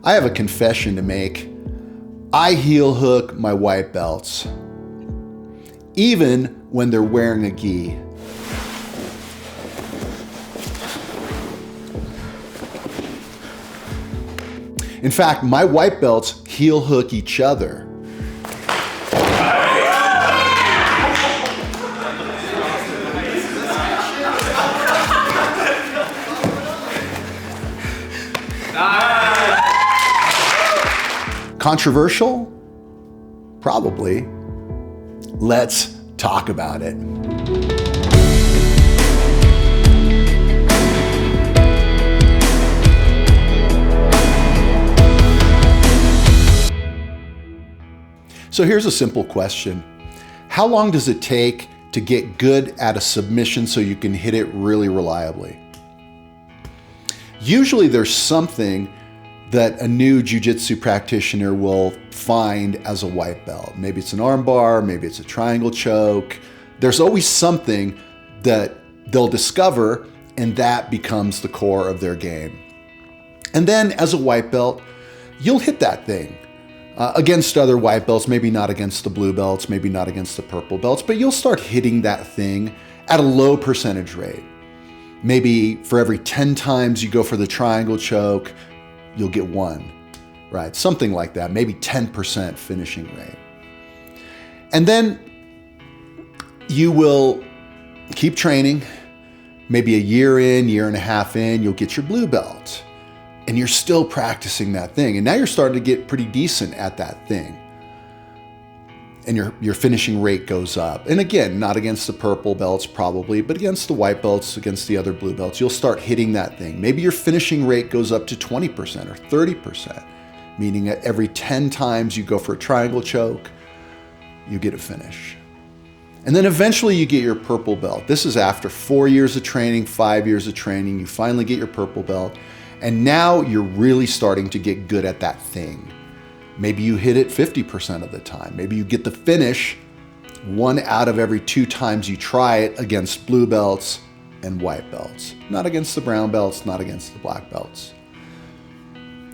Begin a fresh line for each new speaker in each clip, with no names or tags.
I have a confession to make. I heel hook my white belts, even when they're wearing a gi. In fact, my white belts heel hook each other. Controversial? Probably. Let's talk about it. So here's a simple question. How long does it take to get good at a submission so you can hit it really reliably? Usually there's something that a new jiu-jitsu practitioner will find as a white belt. Maybe it's an arm bar, maybe it's a triangle choke. There's always something that they'll discover, and that becomes the core of their game. And then as a white belt, you'll hit that thing against other white belts, maybe not against the blue belts, maybe not against the purple belts, but you'll start hitting that thing at a low percentage rate. Maybe for every 10 times you go for the triangle choke, you'll get 1, right? Something like that, maybe 10% finishing rate. And then you will keep training. Maybe a year in, year and a half in, you'll get your blue belt. And you're still practicing that thing. And now you're starting to get pretty decent at that thing. And your finishing rate goes up. And again, not against the purple belts probably, but against the white belts, against the other blue belts, you'll start hitting that thing. Maybe your finishing rate goes up to 20% or 30%, meaning that every 10 times you go for a triangle choke, you get a finish. And then eventually you get your purple belt. This is after 4 years of training, 5 years of training, you finally get your purple belt. And now you're really starting to get good at that thing. Maybe you hit it 50% of the time. Maybe you get the finish 1 out of every 2 times you try it against blue belts and white belts. Not against the brown belts, not against the black belts.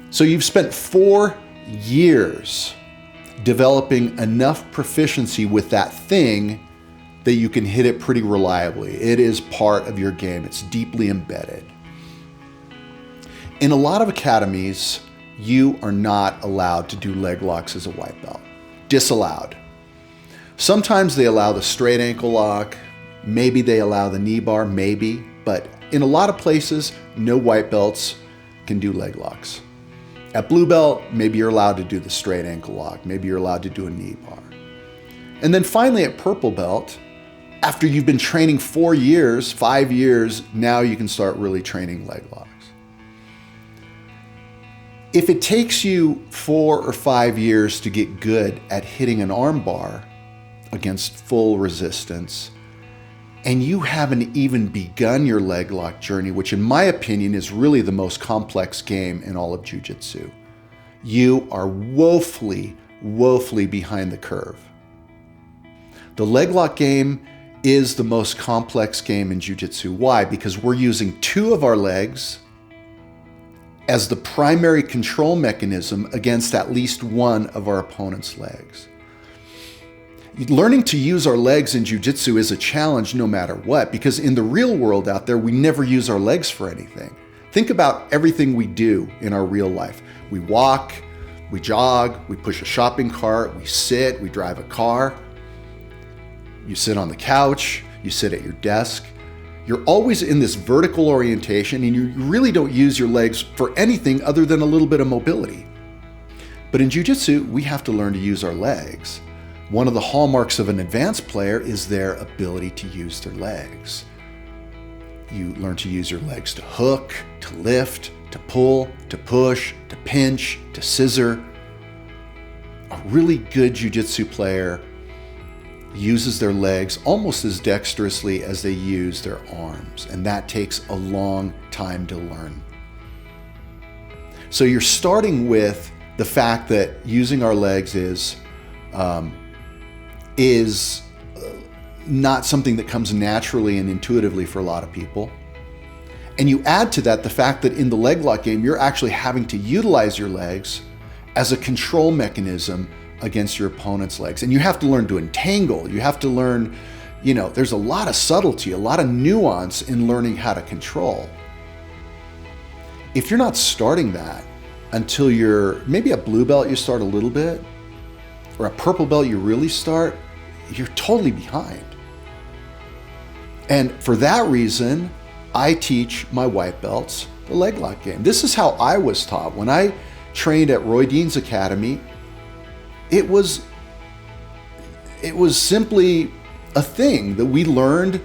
So you've spent 4 years developing enough proficiency with that thing that you can hit it pretty reliably. It is part of your game. It's deeply embedded. In a lot of academies, you are not allowed to do leg locks as a white belt. Disallowed. Sometimes they allow the straight ankle lock, maybe they allow the knee bar, maybe, but in a lot of places, no white belts can do leg locks. At blue belt, maybe you're allowed to do the straight ankle lock, maybe you're allowed to do a knee bar. And then finally at purple belt, after you've been training 4 years, 5 years, now you can start really training leg locks. If it takes you 4 or 5 years to get good at hitting an arm bar against full resistance, and you haven't even begun your leg lock journey, which in my opinion is really the most complex game in all of jiu-jitsu, you are woefully, woefully behind the curve. The leg lock game is the most complex game in jiu-jitsu. Why? Because we're using 2 of our legs as the primary control mechanism against at least 1 of our opponent's legs. Learning to use our legs in jiu-jitsu is a challenge no matter what, because in the real world out there, we never use our legs for anything. Think about everything we do in our real life. We walk, we jog, we push a shopping cart, we sit, we drive a car. You sit on the couch, you sit at your desk. You're always in this vertical orientation and you really don't use your legs for anything other than a little bit of mobility. But in jiu-jitsu, we have to learn to use our legs. One of the hallmarks of an advanced player is their ability to use their legs. You learn to use your legs to hook, to lift, to pull, to push, to pinch, to scissor. A really good jiu-jitsu player uses their legs almost as dexterously as they use their arms, and that takes a long time to learn. So you're starting with the fact that using our legs is not something that comes naturally and intuitively for a lot of people. And you add to that the fact that in the leg lock game, you're actually having to utilize your legs as a control mechanism against your opponent's legs. And you have to learn to entangle. You have to learn, there's a lot of subtlety, a lot of nuance in learning how to control. If you're not starting that until you're maybe a blue belt, you start a little bit, or a purple belt, you really start, you're totally behind. And for that reason, I teach my white belts the leg lock game. This is how I was taught. When I trained at Roy Dean's Academy, it was simply a thing that we learned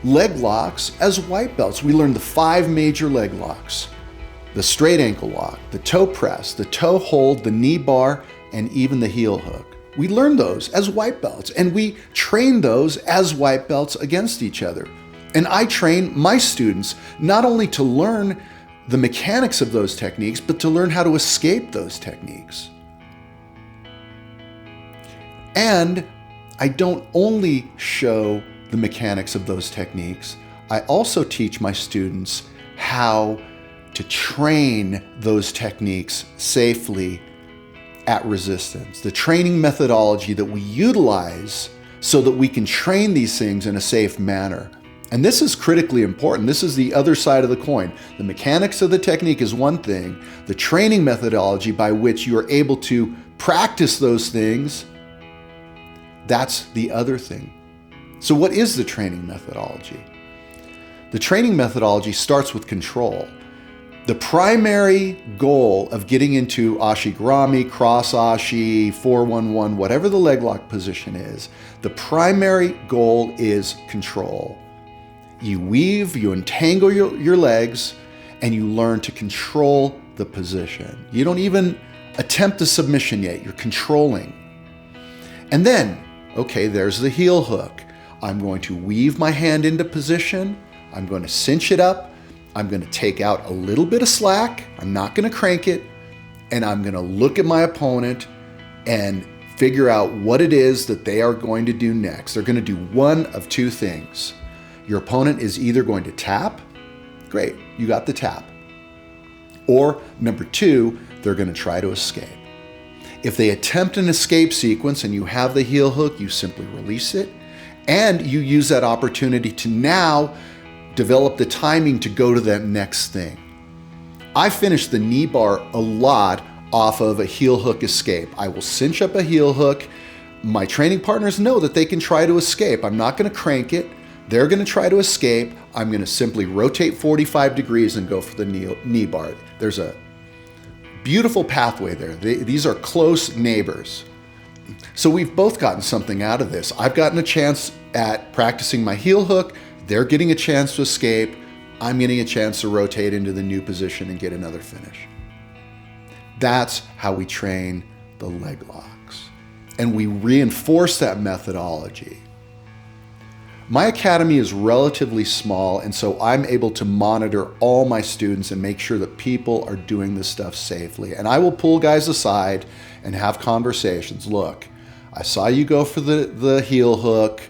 leg locks as white belts. We learned the 5 major leg locks: the straight ankle lock, the toe press, the toe hold, the knee bar, and even the heel hook. We learned those as white belts, and we trained those as white belts against each other. And I train my students not only to learn the mechanics of those techniques, but to learn how to escape those techniques. And I don't only show the mechanics of those techniques, I also teach my students how to train those techniques safely at resistance. The training methodology that we utilize so that we can train these things in a safe manner. And this is critically important. This is the other side of the coin. The mechanics of the technique is one thing. The training methodology by which you are able to practice those things, that's the other thing. So what is the training methodology? The training methodology starts with control. The primary goal of getting into ashigarami, cross ashi, 411, whatever the leg lock position is, the primary goal is control. You weave, you entangle your legs, and you learn to control the position. You don't even attempt a submission yet, you're controlling. And then, okay, there's the heel hook. I'm going to weave my hand into position, I'm going to cinch it up, I'm going to take out a little bit of slack, I'm not going to crank it, and I'm going to look at my opponent and figure out what it is that they are going to do next. They're going to do one of two things. Your opponent is either going to tap, great, you got the tap. Or number 2, they're going to try to escape. If they attempt an escape sequence and you have the heel hook, you simply release it, and you use that opportunity to now develop the timing to go to that next thing. I finish the knee bar a lot off of a heel hook escape. I will cinch up a heel hook. My training partners know that they can try to escape. I'm not going to crank it. They're going to try to escape. I'm going to simply rotate 45 degrees and go for the knee bar. There's a beautiful pathway there. These are close neighbors. So we've both gotten something out of this. I've gotten a chance at practicing my heel hook. They're getting a chance to escape. I'm getting a chance to rotate into the new position and get another finish. That's how we train the leg locks. And we reinforce that methodology. My academy is relatively small, and so I'm able to monitor all my students and make sure that people are doing this stuff safely. And I will pull guys aside and have conversations. Look, I saw you go for the heel hook.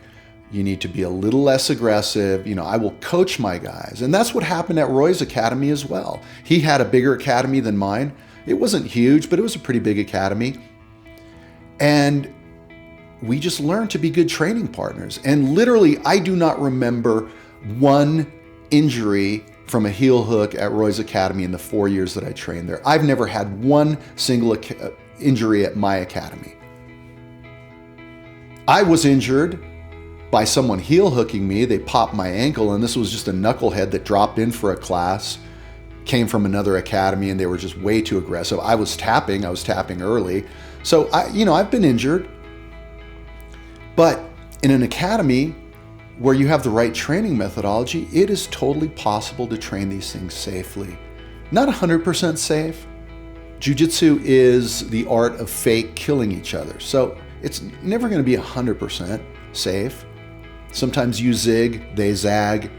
You need to be a little less aggressive. I will coach my guys. And that's what happened at Roy's academy as well. He had a bigger academy than mine. It wasn't huge, but it was a pretty big academy. And we just learned to be good training partners. And literally, I do not remember one injury from a heel hook at Roy's Academy in the 4 years that I trained there. I've never had one single injury at my academy. I was injured by someone heel hooking me. They popped my ankle, and this was just a knucklehead that dropped in for a class, came from another academy, and they were just way too aggressive. I was tapping early. So I've been injured. But in an academy where you have the right training methodology, it is totally possible to train these things safely. Not 100% safe. Jiu-jitsu is the art of fake killing each other. So it's never going to be 100% safe. Sometimes you zig, they zag,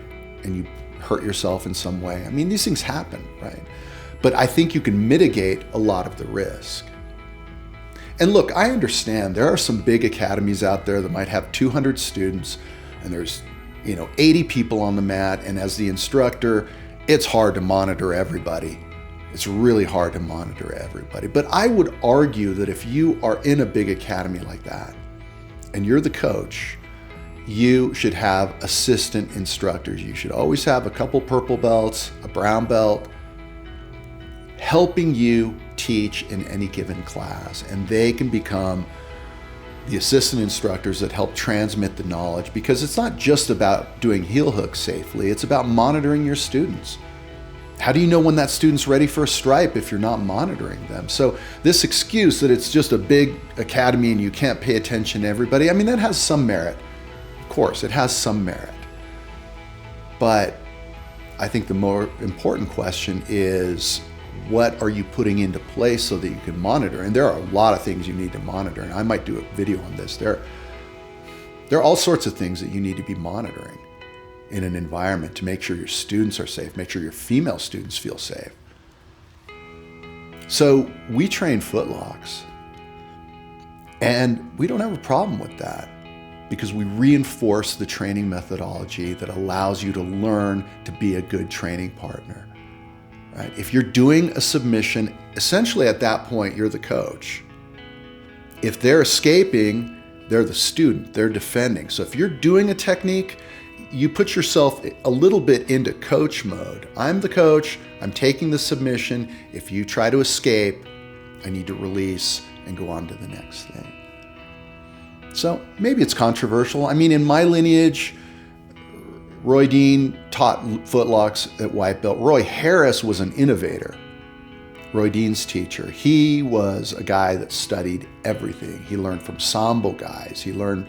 and you hurt yourself in some way. I mean, these things happen, right? But I think you can mitigate a lot of the risk. And look, I understand there are some big academies out there that might have 200 students, and there's 80 people on the mat, and as the instructor, it's hard to monitor everybody. It's really hard to monitor everybody. But I would argue that if you are in a big academy like that and you're the coach, you should have assistant instructors. You should always have a couple purple belts, a brown belt, helping you teach in any given class. And they can become the assistant instructors that help transmit the knowledge, because it's not just about doing heel hooks safely, it's about monitoring your students. How do you know when that student's ready for a stripe if you're not monitoring them? So this excuse that it's just a big academy and you can't pay attention to everybody, I mean, that has some merit. Of course, it has some merit. But I think the more important question is, what are you putting into place so that you can monitor? And there are a lot of things you need to monitor, and I might do a video on this. There are all sorts of things that you need to be monitoring in an environment to make sure your students are safe, make sure your female students feel safe. So we train footlocks, and we don't have a problem with that because we reinforce the training methodology that allows you to learn to be a good training partner. Right? If you're doing a submission, essentially at that point, you're the coach. If they're escaping, they're the student, they're defending. So if you're doing a technique, you put yourself a little bit into coach mode. I'm the coach, I'm taking the submission. If you try to escape, I need to release and go on to the next thing. So maybe it's controversial. I mean, in my lineage, Roy Dean taught footlocks at white belt. Roy Harris was an innovator, Roy Dean's teacher. He was a guy that studied everything. He learned from Sambo guys. He learned,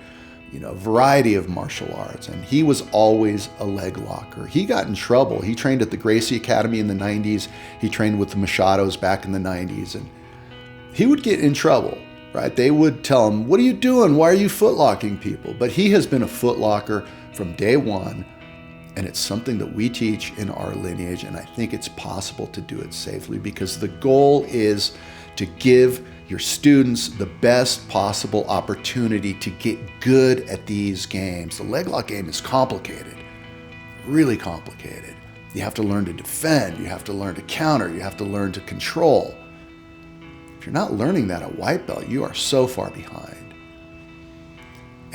a variety of martial arts, and he was always a leg locker. He got in trouble. He trained at the Gracie Academy in the 90s. He trained with the Machados back in the 90s, and he would get in trouble, right? They would tell him, "What are you doing? Why are you footlocking people?" But he has been a footlocker from day one. And it's something that we teach in our lineage, and I think it's possible to do it safely because the goal is to give your students the best possible opportunity to get good at these games. The leg lock game is complicated, really complicated. You have to learn to defend, you have to learn to counter, you have to learn to control. If you're not learning that at white belt, you are so far behind.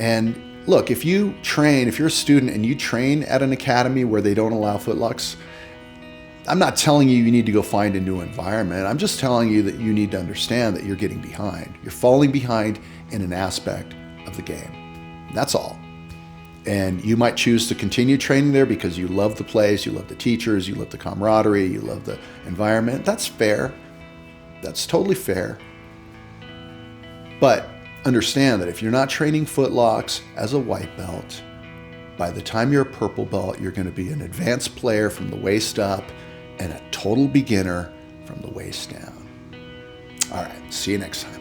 And look, if you're a student and you train at an academy where they don't allow footlocks, I'm not telling you need to go find a new environment. I'm just telling you that you need to understand that you're getting behind. You're falling behind in an aspect of the game. That's all. And you might choose to continue training there because you love the place, you love the teachers, you love the camaraderie, you love the environment. That's fair. That's totally fair. But understand that if you're not training footlocks as a white belt, by the time you're a purple belt, you're going to be an advanced player from the waist up and a total beginner from the waist down. All right, see you next time.